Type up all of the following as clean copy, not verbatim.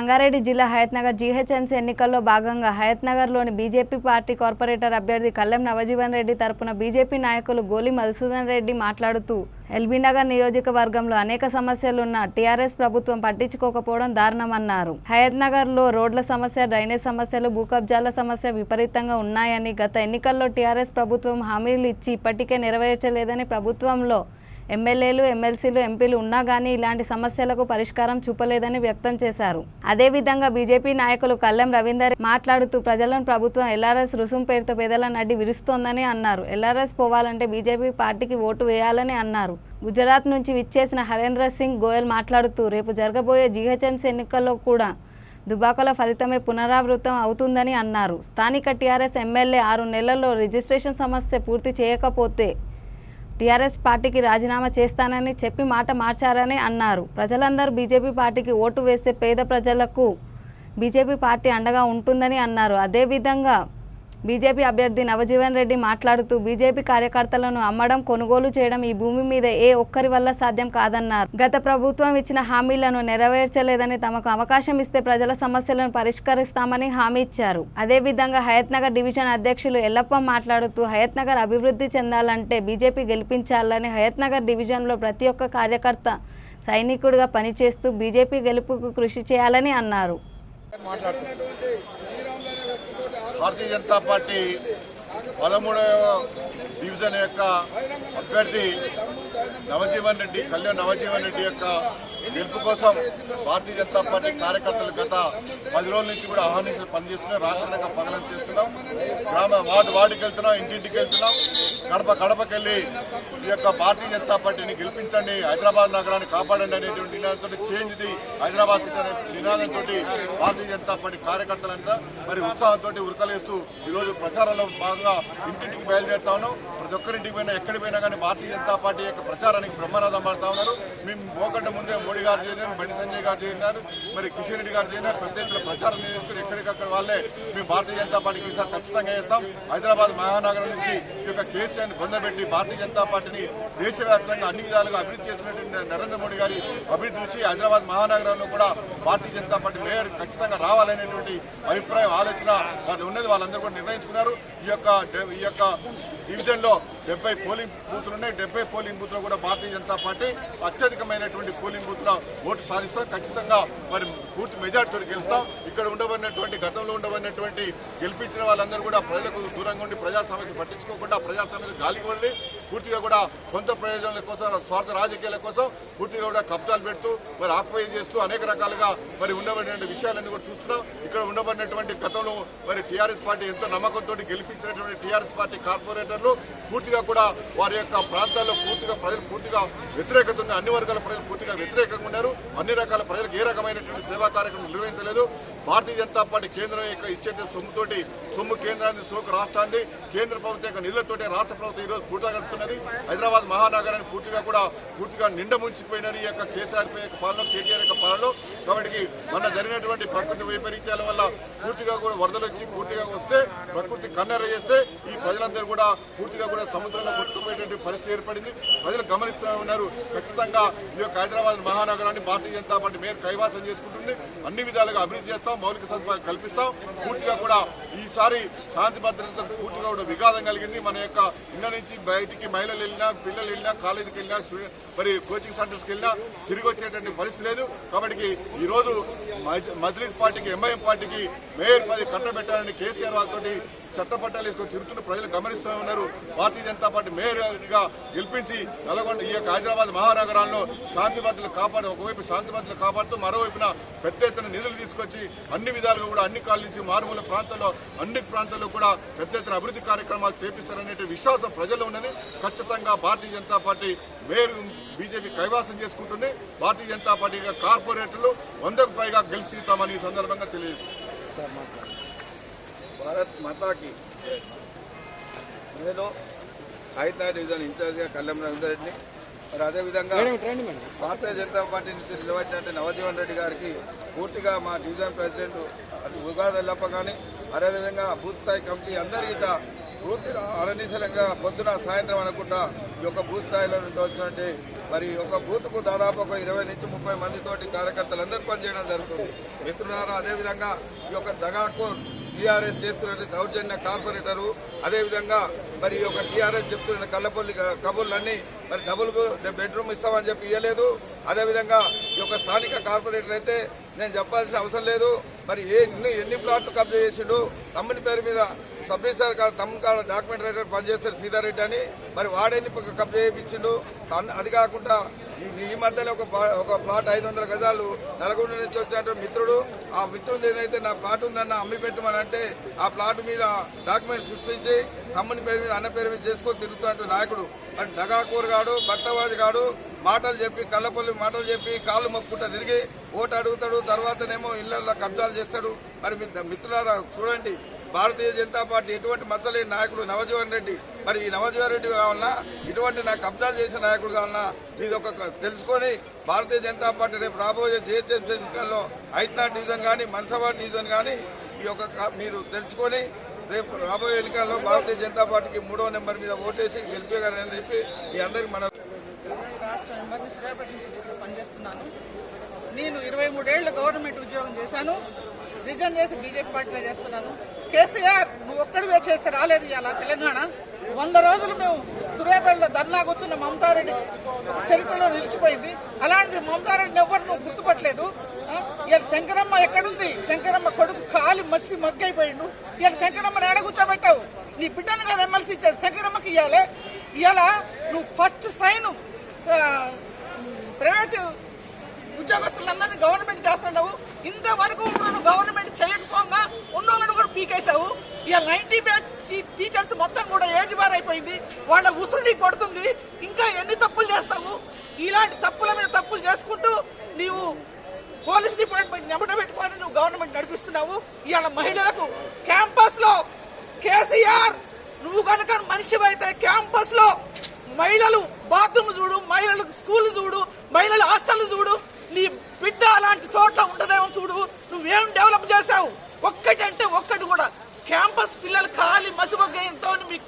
సంగారెడ్డి జిల్లా హయత్నగర్ జీహెచ్ఎంసీ ఎన్నికల్లో భాగంగా హయత్నగర్లోని బీజేపీ పార్టీ కార్పొరేటర్ అభ్యర్థి కల్లెం నవజీవన్ రెడ్డి తరపున బీజేపీ నాయకులు గోలి మధుసూదన్ రెడ్డి మాట్లాడుతూ ఎల్బీనగర్ నియోజకవర్గంలో అనేక సమస్యలున్న టీఆర్ఎస్ ప్రభుత్వం పట్టించుకోకపోవడం దారుణమన్నారు. హయత్నగర్లో రోడ్ల సమస్య, డ్రైనేజ్ సమస్యలు, భూకబ్జాల సమస్య విపరీతంగా ఉన్నాయని, గత ఎన్నికల్లో టీఆర్ఎస్ ప్రభుత్వం హామీలు ఇచ్చి ఇప్పటికే నెరవేర్చలేదని, ప్రభుత్వంలో ఎమ్మెల్యేలు, ఎమ్మెల్సీలు, ఎంపీలు ఉన్నా కానీ ఇలాంటి సమస్యలకు పరిష్కారం చూపలేదని వ్యక్తం చేశారు. అదేవిధంగా బీజేపీ నాయకులు కల్లెం రవీందర్ మాట్లాడుతూ ప్రజలను ప్రభుత్వం ఎల్ఆర్ఎస్ రుసుం పేరుతో పేదల నడ్డి విరుస్తోందని అన్నారు. ఎల్ఆర్ఎస్ పోవాలంటే బీజేపీ పార్టీకి ఓటు వేయాలని అన్నారు. గుజరాత్ నుంచి విచ్చేసిన హరేంద్ర సింగ్ గోయల్ మాట్లాడుతూ రేపు జరగబోయే జీహెచ్ఎంసీ ఎన్నికల్లో కూడా దుబాకల ఫలితమే పునరావృతం అవుతుందని అన్నారు. స్థానిక టీఆర్ఎస్ ఎమ్మెల్యే 6 నెలల్లో రిజిస్ట్రేషన్ సమస్య పూర్తి చేయకపోతే టీఆర్ఎస్ పార్టీకి రాజీనామా చేస్తానని చెప్పి మాట మార్చారని అన్నారు. ప్రజలందరూ బీజేపీ పార్టీకి ఓటు వేస్తే పేద ప్రజలకు బీజేపీ పార్టీ అండగా ఉంటుందని అన్నారు. అదేవిధంగా బీజేపీ అభ్యర్థి నవజీవన్ రెడ్డి మాట్లాడుతూ బీజేపీ కార్యకర్తలను అమ్మడం, కొనుగోలు చేయడం ఈ భూమి మీద ఏ ఒక్కరి వల్ల సాధ్యం కాదన్నారు. గత ప్రభుత్వం ఇచ్చిన హామీలను నెరవేర్చలేదని, తమకు అవకాశం ఇస్తే ప్రజల సమస్యలను పరిష్కరిస్తామని హామీ ఇచ్చారు. అదేవిధంగా హయత్నగర్ డివిజన్ అధ్యక్షులు ఎల్లప్ప మాట్లాడుతూ హయత్నగర్ అభివృద్ధి చెందాలంటే బీజేపీ గెలిపించాలని, హయత్నగర్ డివిజన్లో ప్రతి ఒక్క కార్యకర్త సైనికుడిగా పనిచేస్తూ బీజేపీ గెలుపుకు కృషి చేయాలని అన్నారు. భారతీయ జనతా పార్టీ 13వ డివిజన్ యొక్క అభ్యర్థి కళ్యాణ్ నవజీవన్ రెడ్డి యొక్క గెలుపు కోసం భారతీయ జనతా పార్టీ కార్యకర్తలు గత 10 రోజుల నుంచి కూడా ఆహ్వానించి పనిచేస్తున్నాం. రాత్రినక పగలం చేస్తున్నాం. వార్డుకి వెళ్తున్నాం, ఇంటింటికి వెళ్తున్నాం. గడపకి వెళ్ళి ఈ యొక్క భారతీయ జనతా పార్టీని గెలిపించండి, హైదరాబాద్ నగరాన్ని కాపాడండి అనేటువంటి నినాదంతో చేంజ్ ది హైదరాబాద్ సిటీ అనే నినాదంతో భారతీయ జనతా పార్టీ కార్యకర్తలంతా మరి ఉత్సాహంతో ఉరకలేస్తూ ఈరోజు ప్రచారంలో భాగంగా ఇంటింటికి బయలుదేరుతా ఉన్నాం. ప్రతి ఒక్కరింటికి పోయినా ఎక్కడికి పోయినా కానీ భారతీయ జనతా పార్టీ యొక్క ప్రచారానికి బ్రహ్మరథం పడుతూ ఉన్నారు. మేము పోకుండా ముందే మోడీ గారు చేరినారు, బండి సంజయ్ గారు చేరినారు, మరి కిషన్ రెడ్డి గారు చేరినారు. పెద్ద ఎత్తున ప్రచారం చేసుకుని ఎక్కడికక్కడ వాళ్ళే మేము భారతీయ జనతా పార్టీకి ఈసారి ఖచ్చితంగా వేస్తాం. హైదరాబాద్ మహానగరం నుంచి ఈ యొక్క కేసీఆర్ని పొందబెట్టి భారతీయ జనతా పార్టీని దేశవ్యాప్తంగా అన్ని విధాలుగా అభివృద్ధి చేస్తున్నటువంటి నరేంద్ర మోడీ గారి అభివృద్ధి చూసి హైదరాబాద్ మహానగరంలో కూడా భారతీయ జనతా పార్టీ మేయర్ ఖచ్చితంగా రావాలనేటువంటి అభిప్రాయం, ఆలోచన వాళ్ళు ఉన్నది. వాళ్ళందరూ కూడా నిర్ణయించుకున్నారు. ఈ యొక్క డివిజన్లో 70 పోలింగ్ బూత్లు ఉన్నాయి. 70 పోలింగ్ బూత్లో కూడా భారతీయ జనతా పార్టీ అత్యధికమైనటువంటి పోలింగ్ బూత్లో ఓటు సాధిస్తాం. ఖచ్చితంగా మరి పూర్తి మెజార్టీతో గెలుస్తాం. ఇక్కడ ఉండబడినటువంటి గతంలో ఉండబడినటువంటి గెలిపించిన వాళ్ళందరూ కూడా ప్రజలకు దూరంగా ఉండి ప్రజా సమస్య పట్టించుకోకుండా ప్రజా సమస్య గాలికి వదిలి పూర్తిగా కూడా సొంత ప్రయోజనాల కోసం, స్వార్థ రాజకీయాల కోసం పూర్తిగా కూడా కబ్జాలు పెడుతూ మరి ఆక్యుపై చేస్తూ అనేక రకాలుగా మరి ఉండబడినటువంటి విషయాలన్నీ కూడా చూస్తున్నాం. ఇక్కడ ఉండబడినటువంటి గతంలో మరి టీఆర్ఎస్ పార్టీ ఎంతో నమ్మకంతో గెలిపించినటువంటి టీఆర్ఎస్ పార్టీ కార్పొరేటర్లు పూర్తిగా కూడా వారి యొక్క ప్రాంతాల్లో ప్రజలు పూర్తిగా వ్యతిరేకత ఉంది. అన్ని వర్గాల ప్రజలు పూర్తిగా వ్యతిరేకంగా ఉన్నారు. అన్ని రకాల ప్రజలకు ఏ రకమైనటువంటి సేవా కార్యక్రమం నిర్వహించలేదు. భారతీయ జనతా పార్టీ కేంద్రం యొక్క ఇచ్చే సొమ్ము కేంద్రాన్ని, సోకు రాష్ట్రాన్ని, కేంద్ర ప్రభుత్వం యొక్క నిధులతోటి రాష్ట్ర ప్రభుత్వం ఈరోజు పూర్తిగా గడుపుతున్నది. హైదరాబాద్ మహానగరాన్ని పూర్తిగా నిండా ముంచిపోయినారు ఈ యొక్క కేసీఆర్ యొక్క పాలన, కేటీఆర్ యొక్క పాలనలో. కాబట్టి మన జరిగినటువంటి ప్రకృతి వైపరీత్యాల వల్ల పూర్తిగా కూడా వరదలు వచ్చి పూర్తిగా వస్తే ప్రకృతి కన్నెర చేస్తే ఈ ప్రజలందరూ కూడా పూర్తిగా కూడా సముద్రంలో కొట్టుకుపోయేటువంటి పరిస్థితి ఏర్పడింది. ప్రజలు గమనిస్తూ ఉన్నారు. ఖచ్చితంగా ఈ యొక్క హైదరాబాద్ మహానగరాన్ని భారతీయ జనతా పార్టీ మేయర్ కైవాసం చేసుకుంటుంది. అన్ని విధాలుగా అభివృద్ధి చేస్తాం, మౌలిక సదుపాయాలు కల్పిస్తాం. పూర్తిగా కూడా ఈసారి శాంతి భద్రతకు పూర్తిగా కూడా విఘాతం కలిగింది. మన యొక్క ఇళ్ళ నుంచి బయటికి మహిళలు వెళ్ళినా, పిల్లలు వెళ్ళినా, కాలేజీకి వెళ్ళినా, మరి కోచింగ్ సెంటర్స్కి వెళ్ళినా తిరిగి వచ్చేటువంటి పరిస్థితి లేదు. కాబట్టి ఈరోజు మజ్లిస్ పార్టీకి, ఎంఐఎం పార్టీకి మేయర్ పది కట్టబెట్టాలని కేసీఆర్ వాళ్ళతోటి చట్టపట్టాలు వేసుకొని తిరుగుతున్న ప్రజలు గమనిస్తూ ఉన్నారు. భారతీయ జనతా పార్టీ మేయర్గా గెలిపించి నల్గొండ ఈ యొక్క హైదరాబాద్ మహానగరాల్లో శాంతి భద్రతలు కాపాడు, ఒకవైపు శాంతి భద్రతలు కాపాడుతూ మరోవైపున పెద్ద ఎత్తున నిధులు తీసుకొచ్చి అన్ని విధాలుగా కూడా అన్ని కాళ్ళ నుంచి మారుమూల ప్రాంతాల్లో అన్ని ప్రాంతాల్లో కూడా పెద్ద ఎత్తున అభివృద్ధి కార్యక్రమాలు చేపిస్తారనే విశ్వాసం ప్రజల్లో ఉన్నది. ఖచ్చితంగా Bharatiya Janata party mayor BJP కైవాసం చేసుకుంటుంది. భారతీయ జనతా పార్టీ కార్పొరేటర్లు 100కు పైగా గెలిచి తీరుతామని ఈ సందర్భంగా తెలియజేస్తుంది. భారత్ మాతాకి నేను హైదరాబాద్ డివిజన్ ఇన్ఛార్జిగా కల్లెం రవీందర్ రెడ్డిని, మరి అదేవిధంగా భారతీయ జనతా పార్టీ నుంచి నిలబడినట్టు నవజీవన్ రెడ్డి గారికి పూర్తిగా మా డివిజన్ ప్రెసిడెంట్ ఉగాది ఎల్లప్ప కానీ అదేవిధంగా బూత్ స్థాయి కమిటీ అందరికీ పూర్తి అరణిశలంగా పొద్దున సాయంత్రం అనుకుంటా ఈ యొక్క బూత్ స్థాయిలో నుంచి వచ్చినట్టు మరి ఒక బూత్కు దాదాపు ఒక 20 నుంచి 30 మందితోటి కార్యకర్తలందరూ పనిచేయడం జరుగుతుంది. మిత్రులారా, అదేవిధంగా ఈ యొక్క దగాకు టీఆర్ఎస్ చేస్తున్న దౌర్జన్య కార్పొరేటరు, అదేవిధంగా మరి ఈ యొక్క టీఆర్ఎస్ చెప్తున్న కళ్ళపల్లి కబుర్లన్నీ మరి డబుల్ బెడ్రూమ్ ఇస్తామని చెప్పి ఇవ్వలేదు. అదేవిధంగా ఈ యొక్క స్థానిక కార్పొరేటర్ అయితే నేను చెప్పాల్సిన అవసరం లేదు. మరి ఎన్ని ప్లాట్లు కబ్జా చేసిండు, తమ్ముని పేరు మీద సబ్ రిజిస్టర్ గారు తమ్ముని కాడ డాక్యుమెంట్ రైటర్ పనిచేస్తారు సీతారెడ్డి అని, మరి వాడేని కబ్జా చేయించిండు. అది కాకుండా ఈ మధ్యలో ఒక ప్లాట్ 500 గజాలు నల్గొండ నుంచి వచ్చాడు మిత్రుడు. ఆ మిత్రుడు ఏదైతే నా ప్లాట్ ఉందన్న అమ్మి పెట్టమని అంటే ఆ ప్లాట్ మీద డాక్యుమెంట్ సృష్టించి తమ్ముని పేరు మీద అన్న పేరు మీద చేసుకొని తిరుగుతున్నట్టు నాయకుడు. మరి దగాకూరగాడు, భర్తవాజిగాడు, మాటలు చెప్పి కళ్ళపల్లి మాటలు చెప్పి కాళ్ళు మొక్కుంటా తిరిగి ఓటు అడుగుతాడు, తర్వాతనేమో ఇళ్లలో కబ్జాలు చేస్తాడు. మరి మిత్రులారా చూడండి, భారతీయ జనతా పార్టీ ఎటువంటి మచ్చలేని నాయకుడు నవజీవన్ రెడ్డి. మరి ఈ నవజీవన్ రెడ్డి కావాలన్నా, ఇటువంటి నాకు కబ్జాలు చేసిన నాయకుడు కావాలన్నా, ఇది ఒక తెలుసుకొని భారతీయ జనతా పార్టీ రేపు రాబోయే జిహెచ్ఎంసీ ఎన్నికల్లో ఐత్నాథ్ డివిజన్ కానీ మన్సాబాద్ డివిజన్ కానీ ఈ యొక్క మీరు తెలుసుకొని రేపు రాబోయే ఎన్నికల్లో భారతీయ జనతా పార్టీకి 3వ నెంబర్ మీద ఓటేసి గెలిపేగారని చెప్పి మీ అందరికీ మన రాష్ట్ర మెంబర్ని సూర్యాపేట నుంచి పనిచేస్తున్నాను. నేను 23 ఏళ్ళు గవర్నమెంట్ ఉద్యోగం చేశాను. రిజైన్ చేసి బీజేపీ పార్టీలో చేస్తున్నాను. కేసీఆర్ నువ్వు ఒక్కడివే చేస్తే రాలేదు ఇలా తెలంగాణ. 100 రోజులు మేము సూర్యాపేటలో ధర్నా కూర్చున్న మమతారెడ్డి చరిత్రలో నిలిచిపోయింది. అలాంటి మమతారెడ్డిని ఎవరు నువ్వు గుర్తుపట్టలేదు. ఇవాళ శంకరమ్మ ఎక్కడుంది? శంకరమ్మ కొడుకు కాలి మచ్చి మగ్గైపోయిండు. ఇవాళ శంకరమ్మని ఎడ కూర్చోబెట్టావు? నీ బిడ్డను కదా ఎమ్మెల్సీ ఇచ్చాడు, శంకరమ్మకి ఇవ్వాలి. ఇవాళ నువ్వు ఫస్ట్ సైన్ ప్రైవేటు ఉద్యోగస్తులందరినీ గవర్నమెంట్ చేస్తున్నావు. ఇంతవరకు నువ్వు గవర్నమెంట్ చేయకపోగా ఉన్నోళ్ళను కూడా పీకేశావు. ఇవాళ 90 బ్యాచ్ టీచర్స్ మొత్తం కూడా ఏజ్ బార్ అయిపోయింది. వాళ్ళ ఉసురు నీకు కొడుతుంది. ఇంకా ఎన్ని తప్పులు చేస్తావు? ఇలాంటి తప్పుల మీద తప్పులు చేసుకుంటూ నీవు పోలీస్ డిపార్ట్మెంట్ నెమట పెట్టుకొని నువ్వు గవర్నమెంట్ నడిపిస్తున్నావు. ఇవాళ మహిళలకు క్యాంపస్లో కేసీఆర్ నువ్వు కనుక మనిషి అయితే క్యాంపస్లో మహిళలు బాత్రూమ్ చూడు, మహిళలు స్కూల్ చూడు, మహిళల హాస్టల్ చూడు. నీ బిడ్డ అలాంటి చోట్ల ఉంటుందేమో చూడు. నువ్వేం డెవలప్ చేసావు? ఒక్కటి అంటే ఒక్కటి కూడా. క్యాంపస్ పిల్లలు ఖాళీ మసిమగ్గతో మీకు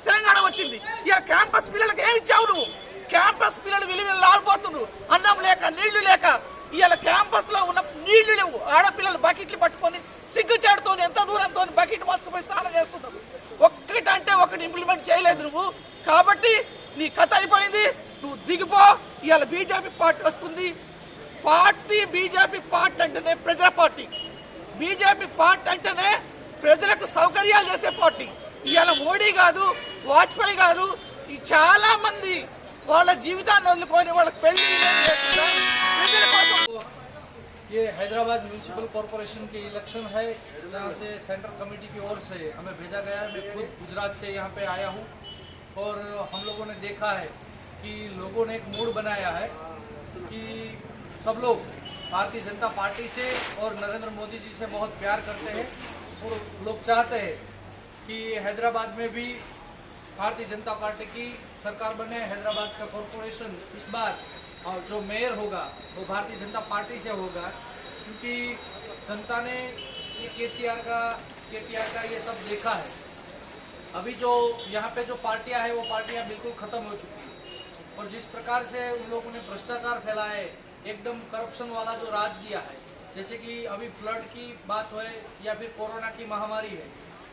తెలంగాణ వచ్చింది. ఇక క్యాంపస్ పిల్లలకు ఏమి ఇచ్చావు నువ్వు? క్యాంపస్ పిల్లలు విలువలు ఆడిపోతున్నారు. అన్నం లేక, నీళ్లు లేక. ఇవాళ క్యాంపస్ లో ఉన్న నీళ్లు లేవు. ఆడపిల్లలు బకెట్లు పట్టుకొని సిగ్గుచేడుతో ఎంత దూరంతో బకెట్ మోసుకుపోయి స్నానం చేస్తున్నారు. ఒక్కటంటే ఒకటి ఇంప్లిమెంట్ చేయలేదు నువ్వు. కాబట్టి నీ కథ అయిపోయింది. నువ్వు దిగిపో. ఇవాళ బీజేపీ పార్టీ వస్తుంది. బీజేపీ పార్టీ అంటేనే ప్రజల పార్టీ. బీజేపీ పార్టీ అంటేనే ప్రజలకు సౌకర్యాలు చేసే పార్టీ. ఇవాళ మోడీ కాదు, వాజ్పేయి కాదు, ఈ చాలా మంది వాళ్ళ జీవితాన్ని వదులుకొని వాళ్ళకి పెళ్లి ప్రజల కోసం. ये हैदराबाद म्यूनिसिपल कॉरपोरेशन के इलेक्शन है, जहाँ से सेंट्रल कमेटी की ओर से हमें भेजा गया है। मैं खुद गुजरात से यहाँ पे आया हूँ और हम लोगों ने देखा है कि लोगों ने एक मूड बनाया है कि सब लोग भारतीय जनता पार्टी से और नरेंद्र मोदी जी से बहुत प्यार करते हैं और लोग चाहते हैं कि हैदराबाद में भी भारतीय जनता पार्टी की सरकार बने। हैदराबाद का कॉरपोरेशन इस बार और जो मेयर होगा वो भारतीय जनता पार्टी से होगा, क्योंकि जनता ने केटीआर का ये सब देखा है। अभी जो यहाँ पे जो पार्टियां हैं वो पार्टियां बिल्कुल ख़त्म हो चुकी हैं और जिस प्रकार से उन लोगों ने भ्रष्टाचार फैलाया है, एकदम करप्शन वाला जो राज दिया है, जैसे कि अभी फ्लड की बात हो या फिर कोरोना की महामारी है,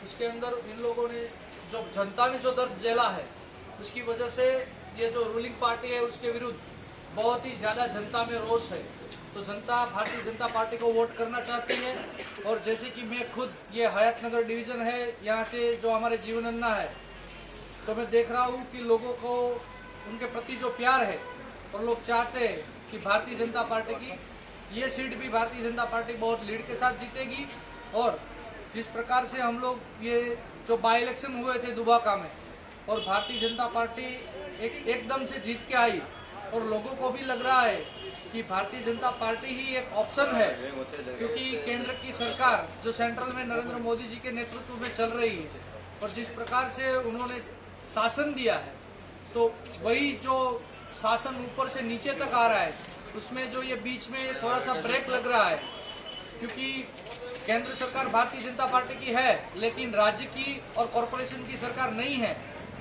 उसके अंदर इन लोगों ने जो जनता ने जो दर्द झेला है उसकी वजह से ये जो रूलिंग पार्टी है उसके विरुद्ध बहुत ही ज़्यादा जनता में रोष है। तो जनता भारतीय जनता पार्टी को वोट करना चाहती है। और जैसे कि मैं खुद ये हयातनगर डिवीज़न है, यहाँ से जो हमारे जीवनन्ना है, तो मैं देख रहा हूँ कि लोगों को उनके प्रति जो प्यार है और लोग चाहते हैं कि भारतीय जनता पार्टी की ये सीट भी भारतीय जनता पार्टी बहुत लीड के साथ जीतेगी। और जिस प्रकार से हम लोग ये जो बाई इलेक्शन हुए थे दुबाका में और भारतीय जनता पार्टी एकदम से जीत के आई और लोगों को भी लग रहा है कि भारतीय जनता पार्टी ही एक ऑप्शन है, क्योंकि केंद्र की सरकार जो सेंट्रल में नरेंद्र मोदी जी के नेतृत्व में चल रही है और जिस प्रकार से उन्होंने शासन दिया है, तो वही जो शासन ऊपर से नीचे तक आ रहा है उसमें जो ये बीच में थोड़ा सा ब्रेक लग रहा है, क्योंकि केंद्र सरकार भारतीय जनता पार्टी की है लेकिन राज्य की और कॉरपोरेशन की सरकार नहीं है।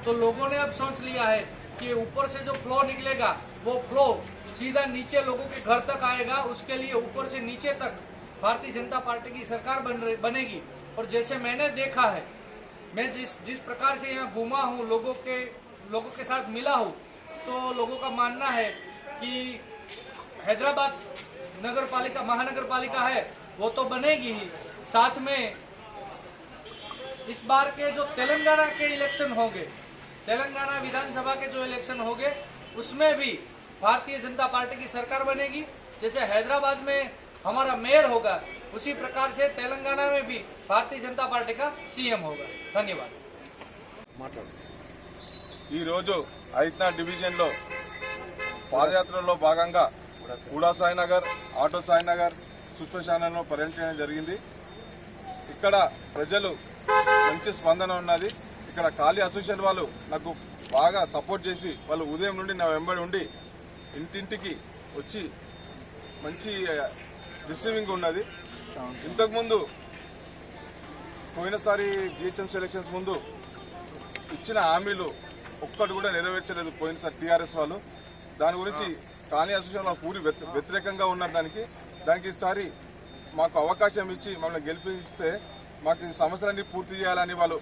तो लोगों ने अब सोच लिया है कि ऊपर से जो फ्लो निकलेगा वो फ्लो सीधा नीचे लोगों के घर तक आएगा। उसके लिए ऊपर से नीचे तक भारतीय जनता पार्टी की सरकार बनेगी। और जैसे मैंने देखा है, मैं जिस प्रकार से यहाँ घूमा हूँ, लोगों के साथ मिला हूँ, तो लोगों का मानना है कि हैदराबाद महानगर पालिका है वो तो बनेगी ही, साथ में इस बार के जो तेलंगाना के इलेक्शन होंगे, तेलंगाना विधानसभा के जो इलेक्शन होंगे, उसमें भी भारतीय जनता पार्टी की सरकार बनेगी। जैसे हैदराबाद में हमारा मेयर होगा, उसी प्रकार से तेलंगाना में भी भारतीय जनता पार्टी का सीएम होगा। धन्यवाद। ఈ రోజు ఐత్నా డివిజన్ లో పాదయాత్రలో భాగంగా కూడా సాయినగర్, ఆటో సాయినగర్, సుస్పశాలలో పర్యటించడం జరిగింది. ఇక్కడ ప్రజలు మంచి స్పందన ఉన్నది. ఇక్కడ ఖాళీ అసోసియేషన్ వాళ్ళు నాకు బాగా సపోర్ట్ చేసి వాళ్ళు ఉదయం నుండి నా వెంబడి ఉండి ఇంటింటికి వచ్చి మంచి రిసీవింగ్ ఉన్నది. ఇంతకుముందు పోయినసారి జిహెచ్ఎంసీ ఎలక్షన్స్ ముందు ఇచ్చిన హామీలు ఒక్కటి కూడా నెరవేర్చలేదు పోయినసారి టీఆర్ఎస్ వాళ్ళు. దాని గురించి కాలనీ అసోసియేషన్ వాళ్ళు పూరి వ్యతిరేకంగా ఉన్నారు. దానికి ఈసారి మాకు అవకాశం ఇచ్చి మమ్మల్ని గెలిపిస్తే మాకు ఈ సమస్యలన్నీ పూర్తి చేయాలని వాళ్ళు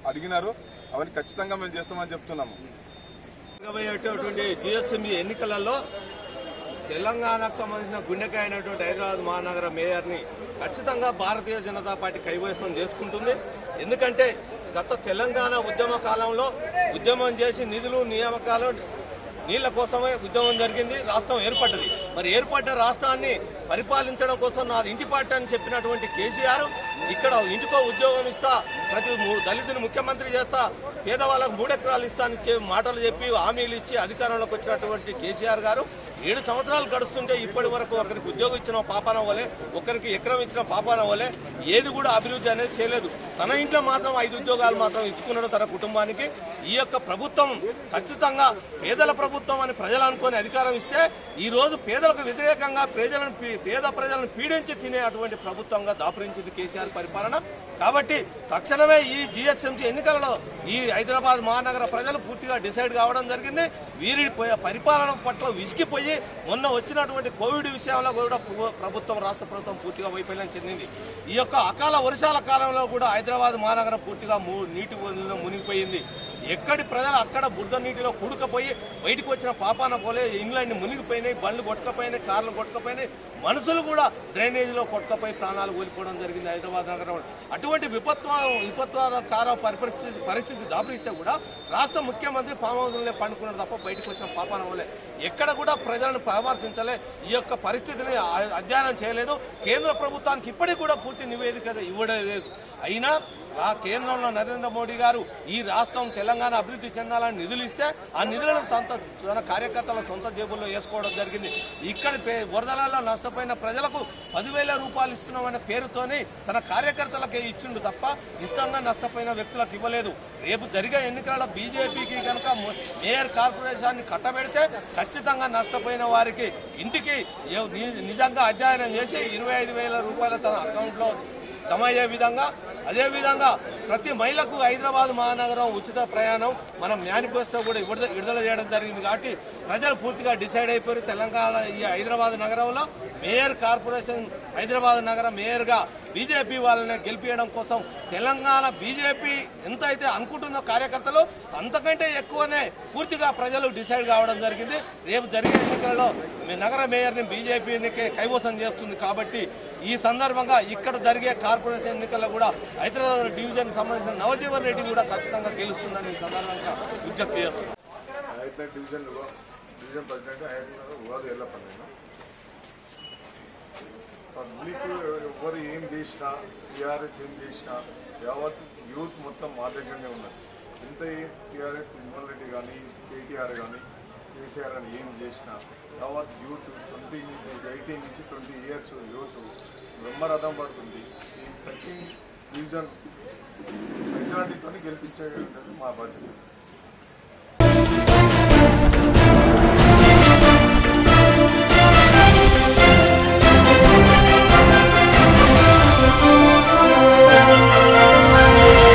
అడిగినారు. అవన్నీ ఖచ్చితంగా మేము చేస్తామని చెప్తున్నాము. జరగబోయేటటువంటి జిహెచ్ఎంసీ ఎన్నికలలో తెలంగాణకు సంబంధించిన గుండెకాయ అయినటువంటి హైదరాబాద్ మహానగర మేయర్ని ఖచ్చితంగా భారతీయ జనతా పార్టీ కైవసం చేసుకుంటుంది. ఎందుకంటే గత తెలంగాణ ఉద్యమ కాలంలో ఉద్యమం చేసి నిధులు నియామకాలు నీళ్ల కోసమే ఉద్యమం జరిగింది, రాష్ట్రం ఏర్పడ్డది. మరి ఏర్పడ్డ రాష్ట్రాన్ని పరిపాలించడం కోసం నాది ఇంటి పార్టీ అని చెప్పినటువంటి కేసీఆర్ ఇక్కడ ఇంటికో ఉద్యోగం ఇస్తా, ప్రతి దళితుని ముఖ్యమంత్రి చేస్తా, పేదవాళ్ళకు 3 ఎకరాలు ఇస్తా అని మాటలు చెప్పి హామీలు ఇచ్చి అధికారంలోకి వచ్చినటువంటి కేసీఆర్ గారు 7 సంవత్సరాలు గడుస్తుంటే ఇప్పటి వరకు ఒకరికి ఉద్యోగం ఇచ్చిన పాపాన వలే, ఒకరికి ఎకరం ఇచ్చిన పాపాన వలే ఏది కూడా అభివృద్ధి అనేది చేయలేదు. తన ఇంట్లో మాత్రం 5 ఉద్యోగాలు మాత్రం ఇచ్చుకున్నాడు తన కుటుంబానికి. ఈ యొక్క ప్రభుత్వం ఖచ్చితంగా పేదల ప్రభుత్వం అని ప్రజలు అనుకుని అధికారం ఇస్తే ఈ రోజు పేదలకు వ్యతిరేకంగా పేద ప్రజలను పీడించి తినే అటువంటి ప్రభుత్వంగా దాపురించింది కేసీఆర్ పరిపాలన. కాబట్టి తక్షణమే ఈ జిహెచ్ఎంసీ ఎన్నికలలో ఈ హైదరాబాద్ మహానగర ప్రజలు పూర్తిగా డిసైడ్ కావడం జరిగింది. వీరి పరిపాలన పట్ల విసిగిపోయి మొన్న వచ్చినటువంటి కోవిడ్ విషయంలో కూడా రాష్ట్ర ప్రభుత్వం పూర్తిగా వైఫల్యం చెందింది. ఈ యొక్క అకాల వర్షాల కాలంలో కూడా హైదరాబాద్ మహానగరం పూర్తిగా నీటి మునిగిపోయింది. ఎక్కడి ప్రజలు అక్కడ బురద నీటిలో కూడుకపోయి బయటకు వచ్చిన పాపాన పోలే, ఇండ్లన్నీ మునిగిపోయినాయి, బండ్లు కొట్టుకపోయినాయి, కార్లు కొట్టుకపోయినాయి, మనుషులు కూడా డ్రైనేజీలో కొట్టుకపోయి ప్రాణాలు కోల్పోవడం జరిగింది హైదరాబాద్ నగరం. అటువంటి విపత్కర పరిస్థితి దాపురిస్తే కూడా రాష్ట్ర ముఖ్యమంత్రి ఫామ్ హౌస్లనే పండుకున్నాడు తప్ప బయటకు వచ్చిన పాపాన పోలే. ఎక్కడ కూడా ప్రజలను పరామర్శించలే, ఈ యొక్క పరిస్థితిని అధ్యయనం చేయలేదు. కేంద్ర ప్రభుత్వానికి ఇప్పటికి కూడా పూర్తి నివేదిక ఇవ్వడం లేదు. అయినా కేంద్రంలో నరేంద్ర మోడీ గారు ఈ రాష్ట్రం తెలంగాణ అభివృద్ధి చెందాలని నిధులు ఇస్తే ఆ నిధులను తన కార్యకర్తల సొంత జేబుల్లో వేసుకోవడం జరిగింది. ఇక్కడ వరదలలో నష్టపోయిన ప్రజలకు 10,000 రూపాయలు ఇస్తున్నామనే పేరుతోనే తన కార్యకర్తలకే ఇచ్చిండు తప్ప ఇష్టంగా నష్టపోయిన వ్యక్తులకు ఇవ్వలేదు. రేపు జరిగే ఎన్నికలలో బీజేపీకి కనుక మేయర్ కార్పొరేషన్ని కట్టబెడితే ఖచ్చితంగా నష్టపోయిన వారికి ఇంటికి నిజంగా అధ్యయనం చేసి 25,000 రూపాయలు తన అకౌంట్లో జమ అయ్యే విధంగా, అదేవిధంగా ప్రతి మహిళకు హైదరాబాద్ మహానగరం ఉచిత ప్రయాణం మనం మేనిఫెస్టో కూడా విడుదల చేయడం జరిగింది. కాబట్టి ప్రజలు పూర్తిగా డిసైడ్ అయిపోయారు. తెలంగాణ ఈ హైదరాబాద్ నగరంలో మేయర్ కార్పొరేషన్ హైదరాబాద్ నగర మేయర్గా బీజేపీ వాళ్ళని గెలిపించడం కోసం తెలంగాణ బీజేపీ ఎంత అయితే అనుకుంటుందో కార్యకర్తలు అంతకంటే ఎక్కువనే పూర్తిగా ప్రజలు డిసైడ్ కావడం జరిగింది. రేపు జరిగే ఎన్నికలలో నగర మేయర్ని బీజేపీకి కైవసం చేస్తుంది. కాబట్టి ఈ సందర్భంగా ఇక్కడ జరిగే కార్పొరేషన్ ఎన్నికల్లో కూడా హైదరాబాద్ డివిజన్ సంబంధించిన నవజీవన్ రెడ్డి కూడా ఖచ్చితంగా గెలుస్తుందని ఈ సందర్భంగా విజ్ఞప్తి చేస్తున్నాం. Division president Ugadi Yellappa public ఎవరు ఏం చేసినా, టీఆర్ఎస్ ఏం చేసినా యావత్ యూత్ మొత్తం మా దగ్గరనే ఉన్నది. ఇంత టీఆర్ఎస్ తిరుమల రెడ్డి కానీ, కేటీఆర్ కానీ, కేసీఆర్ అని ఏం చేసినా యావత్ యూత్ 18 నుంచి 20 ఇయర్స్ యూత్ బ్రహ్మరథం పడుతుంది. ఈ 13 డివిజన్ మెజార్టీతో గెలిపించేది మా బాధ్యత.